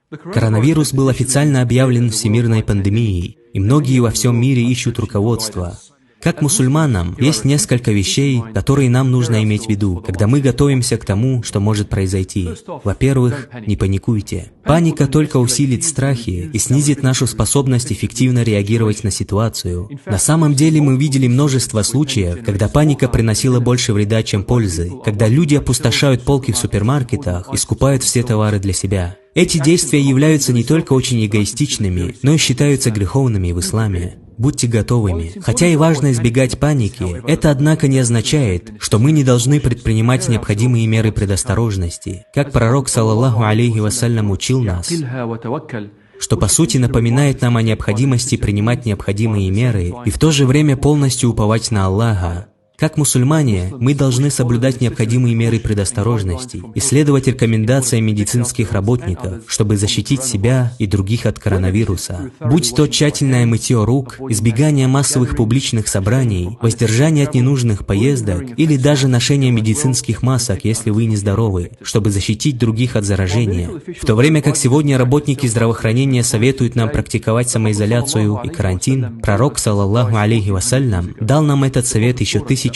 Коронавирус был официально объявлен всемирной пандемией, и многие во всем мире ищут руководства. Как мусульманам, есть несколько вещей, которые нам нужно иметь в виду, когда мы готовимся к тому, что может произойти. Во-первых, не паникуйте. Паника только усилит страхи и снизит нашу способность эффективно реагировать на ситуацию. На самом деле мы видели множество случаев, когда паника приносила больше вреда, чем пользы, когда люди опустошают полки в супермаркетах и скупают все товары для себя. Эти действия являются не только очень эгоистичными, но и считаются греховными в исламе. Будьте готовыми. Хотя и важно избегать паники, это, однако, не означает, что мы не должны предпринимать необходимые меры предосторожности. Как пророк, саллаллаху алейхи вассалям, учил нас, что по сути напоминает нам о необходимости принимать необходимые меры и в то же время полностью уповать на Аллаха. Как мусульмане, мы должны соблюдать необходимые меры предосторожности и следовать рекомендациям медицинских работников, чтобы защитить себя и других от коронавируса. Будь то тщательное мытье рук, избегание массовых публичных собраний, воздержание от ненужных поездок или даже ношение медицинских масок, если вы нездоровы, чтобы защитить других от заражения. В то время как сегодня работники здравоохранения советуют нам практиковать самоизоляцию и карантин, пророк, саллаллаху алейхи вассалям, дал нам этот совет еще 1400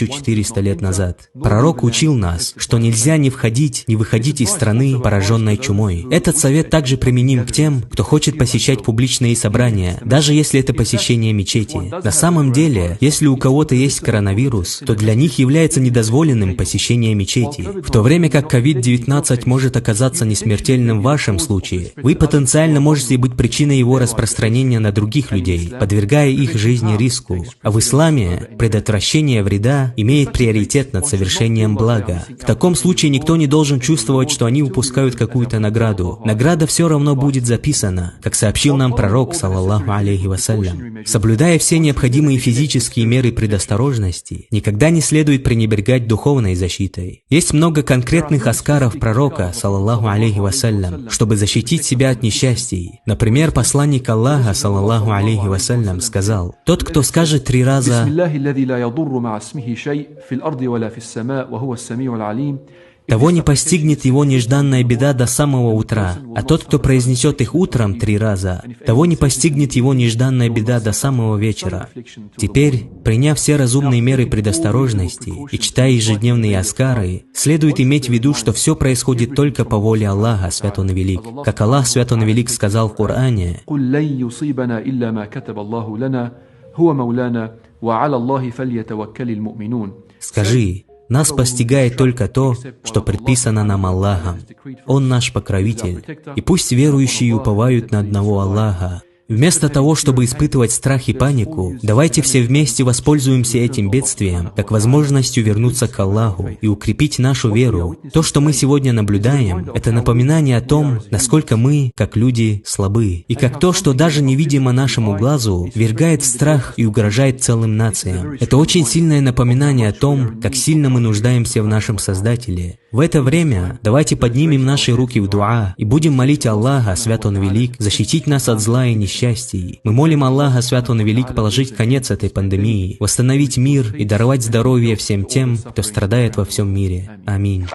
лет назад. Пророк учил нас, что нельзя ни входить, ни выходить из страны, пораженной чумой. Этот совет также применим к тем, кто хочет посещать публичные собрания, даже если это посещение мечети. На самом деле, если у кого-то есть коронавирус, то для них является недозволенным посещение мечети. В то время как COVID-19 может оказаться несмертельным в вашем случае, вы потенциально можете быть причиной его распространения на других людей, подвергая их жизни риску. А в исламе предотвращение вреда имеет приоритет над совершением блага. В таком случае никто не должен чувствовать, что они упускают какую-то награду. Награда все равно будет записана, как сообщил нам пророк, саллаллаху алейхи вассалям. Соблюдая все необходимые физические меры предосторожности, никогда не следует пренебрегать духовной защитой. Есть много конкретных аскаров пророка, саллаллаху алейхи вассалям, чтобы защитить себя от несчастий. Например, посланник Аллаха, саллаллаху алейхи вассалям, сказал: «Тот, кто скажет 3 раза того не постигнет его нежданная беда до самого утра, а тот, кто произнесет их утром 3 раза, того не постигнет его нежданная беда до самого вечера». Теперь, приняв все разумные меры предосторожности и читая ежедневные аскары, следует иметь в виду, что все происходит только по воле Аллаха, Свят Он и Велик. Как Аллах, Свят Он и Велик, сказал в Коране: «Скажи, нас постигает только то, что предписано нам Аллахом. Он наш покровитель, и пусть верующие уповают на одного Аллаха». Вместо того, чтобы испытывать страх и панику, давайте все вместе воспользуемся этим бедствием как возможностью вернуться к Аллаху и укрепить нашу веру. То, что мы сегодня наблюдаем, это напоминание о том, насколько мы, как люди, слабы, и как то, что даже невидимо нашему глазу, ввергает в страх и угрожает целым нациям. Это очень сильное напоминание о том, как сильно мы нуждаемся в нашем Создателе. В это время давайте поднимем наши руки в дуа и будем молить Аллаха, Свят Он Велик, защитить нас от зла и несчастий. Мы молим Аллаха, Свят Он Велик, положить конец этой пандемии, восстановить мир и даровать здоровье всем тем, кто страдает во всем мире. Аминь.